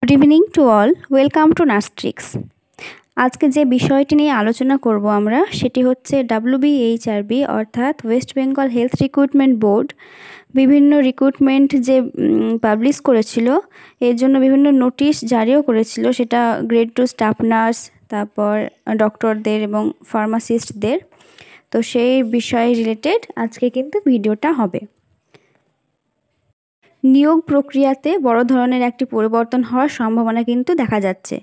Good evening to all, welcome to Nursetricks. আজকে যে বিষয়টি নিয়ে আলোচনা করব আমরা সেটি হচ্ছে WBHRB অর্থাৎ West Bengal health recruitment board বিভিন্ন রিক্রুটমেন্ট যে পাবলিশ করেছিল, এর জন্য বিভিন্ন নোটিশ জারিও করেছিল, সেটা গ্রেড 2 স্টাফ নার্স, তারপর ডক্টরদের এবং ফার্মাসিস্টদের। তো সেই বিষয়ে রিলেটেড আজকে কিন্তু ভিডিওটা হবে। নিয়োগ প্রক্রিয়াতে বড় ধরনের একটি পরিবর্তন হওয়ার সম্ভাবনা কিন্তু দেখা যাচ্ছে।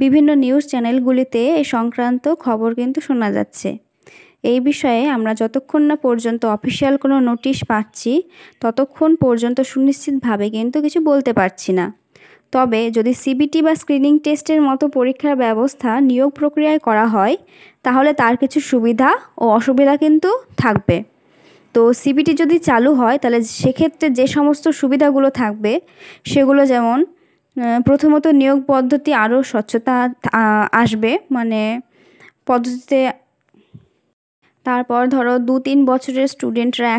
বিভিন্ন নিউজ চ্যানেলগুলিতে এ সংক্রান্ত খবর কিন্তু শোনা যাচ্ছে। এই বিষয়ে আমরা যতক্ষণ না পর্যন্ত অফিসিয়াল কোনো নোটিশ পাচ্ছি ততক্ষণ পর্যন্ত সুনিশ্চিতভাবে কিন্তু কিছু বলতে পারছি না। তবে যদি সিবিটি বা স্ক্রিনিং টেস্টের মতো পরীক্ষার ব্যবস্থা নিয়োগ প্রক্রিয়ায় করা হয় তাহলে তার কিছু সুবিধা ও অসুবিধা কিন্তু থাকবে। তো সিবিটি যদি চালু হয় তাহলে সেক্ষেত্রে যে সমস্ত সুবিধাগুলো থাকবে সেগুলো যেমন প্রথমত নিয়োগ পদ্ধতি আরও স্বচ্ছতা আসবে, মানে পদ্ধতিতে। তারপর ধরো 2-3 বছরের স্টুডেন্টরা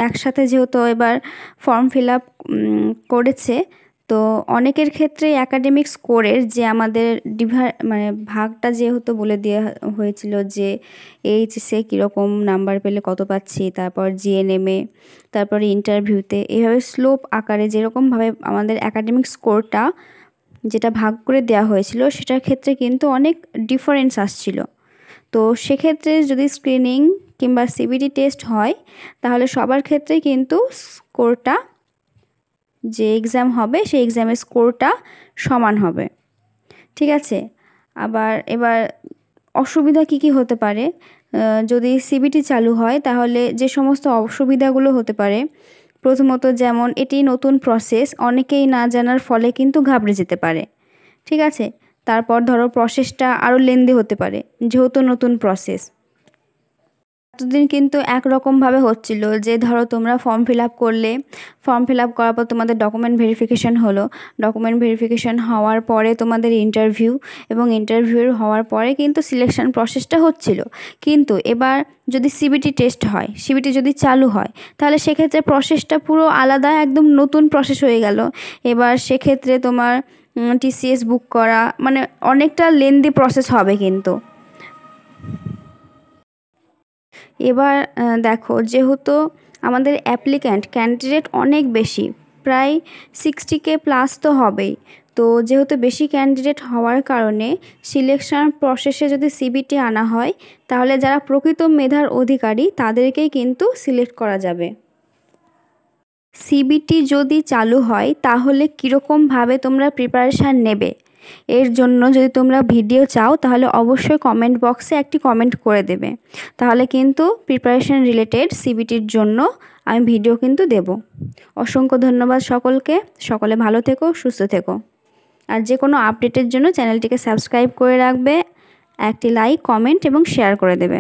একসাথে যেহেতু এবার ফর্ম ফিল আপ করেছে, তো অনেকের ক্ষেত্রে একাডেমিক স্কোরের যে আমাদের ভাগটা যেহেতু বলে দেওয়া হয়েছিল যে এইচএসে কীরকম নাম্বার পেলে কত পাচ্ছি, তারপর জিএনএমে, তারপরে ইন্টারভিউতে, এইভাবে স্লোপ আকারে যেরকমভাবে আমাদের একাডেমিক স্কোরটা যেটা ভাগ করে দেওয়া হয়েছিল সেটার ক্ষেত্রে কিন্তু অনেক ডিফারেন্স আসছিল। তো সেক্ষেত্রে যদি স্ক্রিনিং কিংবা সিবিটি টেস্ট হয় তাহলে সবার ক্ষেত্রে কিন্তু স্কোরটা, যে এক্সাম হবে সেই এক্সামের স্কোরটা সমান হবে। ঠিক আছে। এবার অসুবিধা কি হতে পারে যদি সিবিটি চালু হয়, তাহলে যে সমস্ত অসুবিধাগুলো হতে পারে, প্রথমত যেমন এটি নতুন প্রসেস, অনেকেই না জানার ফলে কিন্তু ঘাবড়ে যেতে পারে। ঠিক আছে। তারপর ধরো প্রসেসটা আরও লেন্দি হতে পারে যেহেতু নতুন প্রসেস। এতদিন কিন্তু একরকমভাবে হচ্ছিল যে ধরো তোমরা ফর্ম ফিল আপ করলে, ফর্ম ফিল আপ করার পর তোমাদের ডকুমেন্ট ভেরিফিকেশান হলো, ডকুমেন্ট ভেরিফিকেশান হওয়ার পরে তোমাদের ইন্টারভিউ, এবং ইন্টারভিউ হওয়ার পরে কিন্তু সিলেকশন প্রসেসটা হচ্ছিল। কিন্তু এবার যদি সিবিটি টেস্ট হয়, সিবিটি যদি চালু হয়, তাহলে সেক্ষেত্রে প্রসেসটা পুরো আলাদা, একদম নতুন প্রসেস হয়ে গেল। এবার সেক্ষেত্রে তোমার টিসিএস বুক করা, মানে অনেকটা লেন্দি প্রসেস হবে কিন্তু। এবার দেখো, যেহেতু আমাদের ক্যান্ডিডেট অনেক বেশি, প্রায় 60K প্লাস তো হবেই। তো যেহেতু বেশি ক্যান্ডিডেট হওয়ার কারণে সিলেকশন প্রসেসে যদি সিবিটি আনা হয় তাহলে যারা প্রকৃত মেধার অধিকারী তাদেরকেই কিন্তু সিলেক্ট করা যাবে। সিবিটি যদি চালু হয় তাহলে কীরকমভাবে তোমরা প্রিপারেশান নেবে, এর জন্য যদি তোমরা ভিডিও চাও তাহলে অবশ্যই কমেন্ট বক্সে একটি কমেন্ট করে দেবে, তাহলে কিন্তু প্রিপারেশান রিলেটেড সিবিটির জন্য আমি ভিডিও কিন্তু দেব। অসংখ্য ধন্যবাদ সকলকে, সকলে ভালো থেকো, সুস্থ থেকো। আর যে কোনো আপডেটের জন্য চ্যানেলটিকে সাবস্ক্রাইব করে রাখবে, একটি লাইক, কমেন্ট এবং শেয়ার করে দেবে।